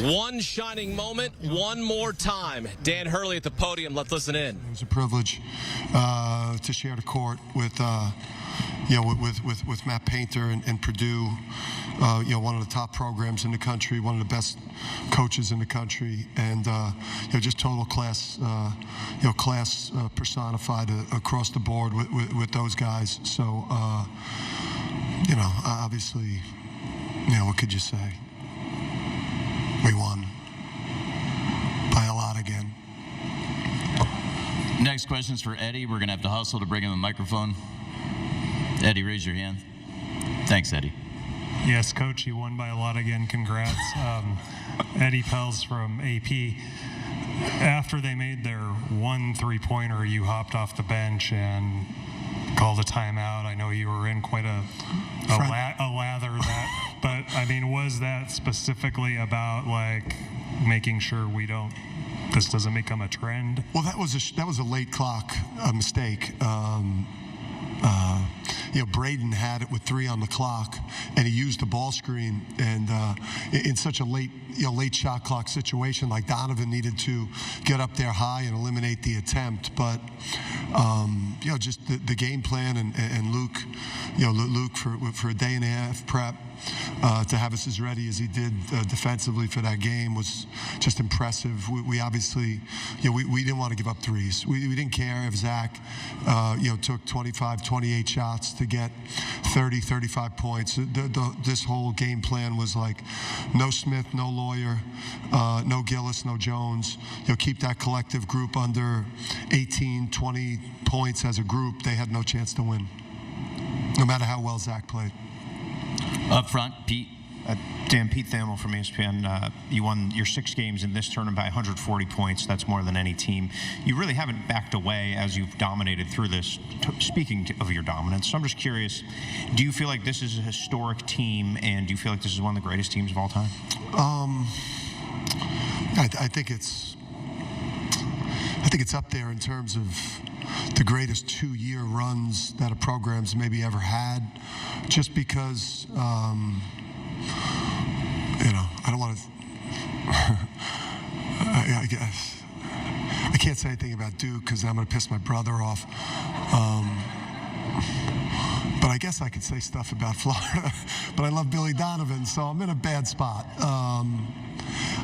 One shining moment, one more time. Dan Hurley at the podium. Let's listen in. It was a privilege to share the court with Matt Painter and Purdue. One of the top programs in the country, one of the best coaches in the country, and just total class, class personified across the board with those guys. So, obviously, what could you say? We won by a lot again. Next question's for Eddie. We're going to have to hustle to bring him a microphone. Eddie, raise your hand. Thanks, Eddie. Yes, Coach, you won by a lot again. Congrats. Eddie Pels from AP. After they made their 1 3-pointer, you hopped off the bench and called a timeout. I know you were in quite a lather that. But, I mean, was that specifically about, making sure this doesn't become a trend? Well, that was a late clock mistake. Braden had it with 3 on the clock, and he used the ball screen. And in such a late shot clock situation, like Donovan needed to get up there high and eliminate the attempt. But just the game plan and Luke, Luke for a day and a half prep. To have us as ready as he did defensively for that game was just impressive. We obviously, we didn't want to give up threes. We didn't care if Zach, took 25, 28 shots to get 30, 35 points. This whole game plan was like no Smith, no Lawyer, no Gillis, no Jones. Keep that collective group under 18, 20 points as a group. They had no chance to win, no matter how well Zach played. Up front, Pete. Dan, Pete Thamel from ESPN. You won your 6 games in this tournament by 140 points. That's more than any team. You really haven't backed away as you've dominated through this. Speaking of your dominance, so I'm just curious, do you feel like this is a historic team, and do you feel like this is one of the greatest teams of all time? I think it's up there in terms of the greatest 2-year runs that a program's maybe ever had, just because I don't want to I guess I can't say anything about Duke because I'm going to piss my brother off, but I guess I could say stuff about Florida. But I love Billy Donovan, so I'm in a bad spot.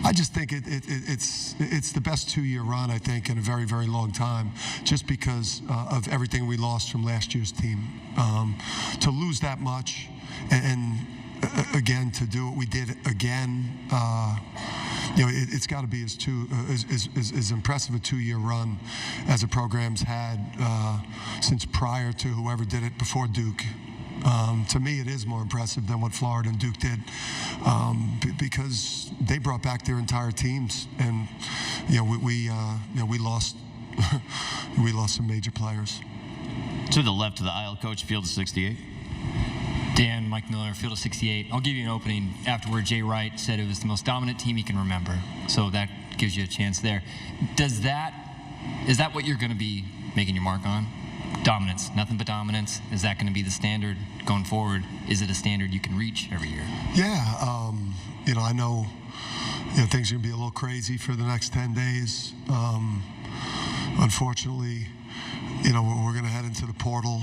I just think it's the best 2-year run, I think, in a very, very long time, just because of everything we lost from last year's team. To lose that much and again, to do what we did again, it's got to be as impressive a 2-year run as a program's had since prior to whoever did it before Duke. To me, it is more impressive than what Florida and Duke did, because they brought back their entire teams, and we lost we lost some major players. To the left of the aisle, Coach, field of 68. Dan, Mike Miller, field of 68. I'll give you an opening. Afterward, Jay Wright said it was the most dominant team he can remember, so that gives you a chance there. Is that what you're going to be making your mark on? Dominance, nothing but dominance. Is that going to be the standard going forward? Is it a standard you can reach every year? Yeah, I know, things are going to be a little crazy for the next 10 days. Unfortunately, we're going to head into the portal.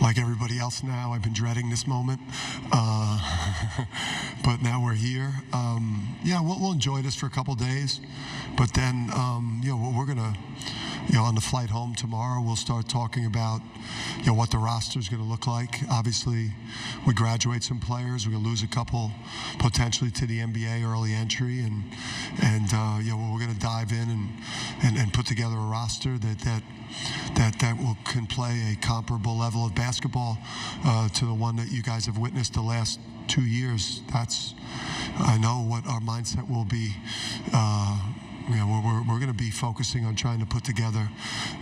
Like everybody else now, I've been dreading this moment. But now we're here. We'll enjoy this for a couple days. But then, we're going to, on the flight home tomorrow, we'll start talking about, what the roster is going to look like. Obviously, we graduate some players. We're going to lose a couple potentially to the NBA early entry, and we're going to dive in and put together a roster that can play a comparable level of basketball to the one that you guys have witnessed the last 2 years. I know what our mindset will be. We're going to be focusing on trying to put together,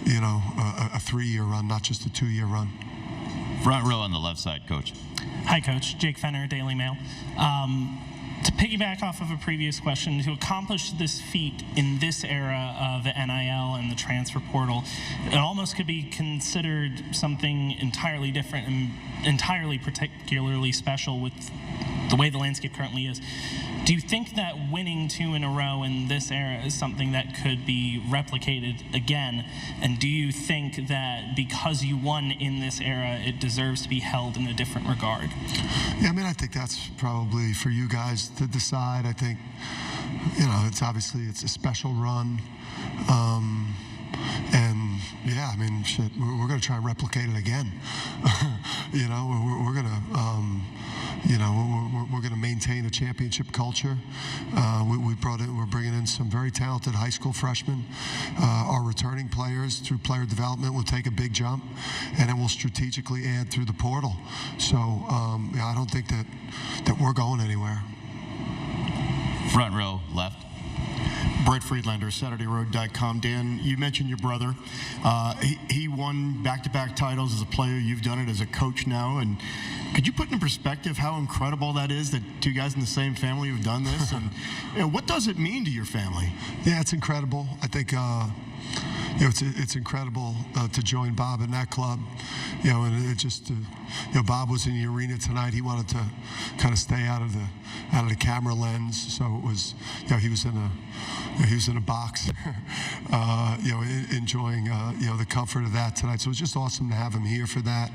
a 3-year run, not just a 2-year run. Front row on the left side, Coach. Hi, Coach. Jake Fenner, Daily Mail. To piggyback off of a previous question, to accomplish this feat in this era of the NIL and the transfer portal, it almost could be considered something entirely different and entirely particularly special with the way the landscape currently is. Do you think that winning 2 in a row in this era is something that could be replicated again? And do you think that because you won in this era, it deserves to be held in a different regard? Yeah, I mean, I think that's probably for you guys to decide. I think, you know, it's a special run. And yeah, I mean, shit, we're going to try and replicate it again. You know, we're going to, you know, we're going to maintain a championship culture. We're bringing in some very talented high school freshmen. Our returning players through player development will take a big jump, and then we'll strategically add through the portal. So yeah, I don't think that we're going anywhere. Front row left. Brett Friedlander, SaturdayRoad.com. Dan, you mentioned your brother. He won back-to-back titles as a player. You've done it as a coach now. And could you put in perspective how incredible that is that 2 guys in the same family have done this? And you know, what does it mean to your family? Yeah, it's incredible. I think you know, it's incredible to join Bob in that club. You know, and it just you know, Bob was in the arena tonight. He wanted to kind of stay out of the camera lens, so it was, you know, he was in a box, you know, enjoying you know, the comfort of that tonight. So it was just awesome to have him here for that.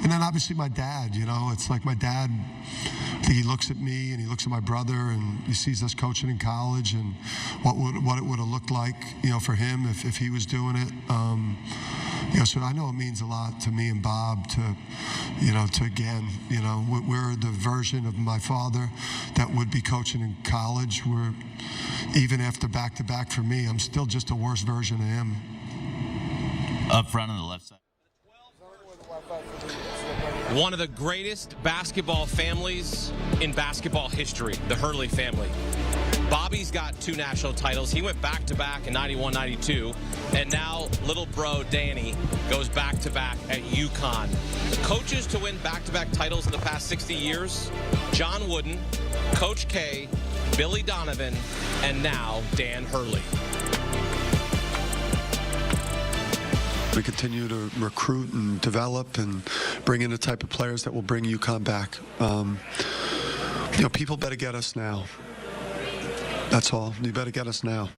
And then obviously my dad. You know, it's like my dad, I think he looks at me and he looks at my brother and he sees us coaching in college and what it would have looked like, you know, for him if he was doing it. You know, so I know it means a lot to me and Bob to, you know, to again, you know, we're the version of my father that would be coaching in college. We're, even after back-to-back for me, I'm still just a worse version of him. Up front on the left side. One of the greatest basketball families in basketball history, the Hurley family. Bobby's got 2 national titles. He went back-to-back in 91, 92. And now little bro Danny goes back-to-back at UConn. Coaches to win back-to-back titles in the past 60 years, John Wooden, Coach K, Billy Donovan, and now Dan Hurley. We continue to recruit and develop and bring in the type of players that will bring UConn back. You know, people better get us now. That's all. You better get us now.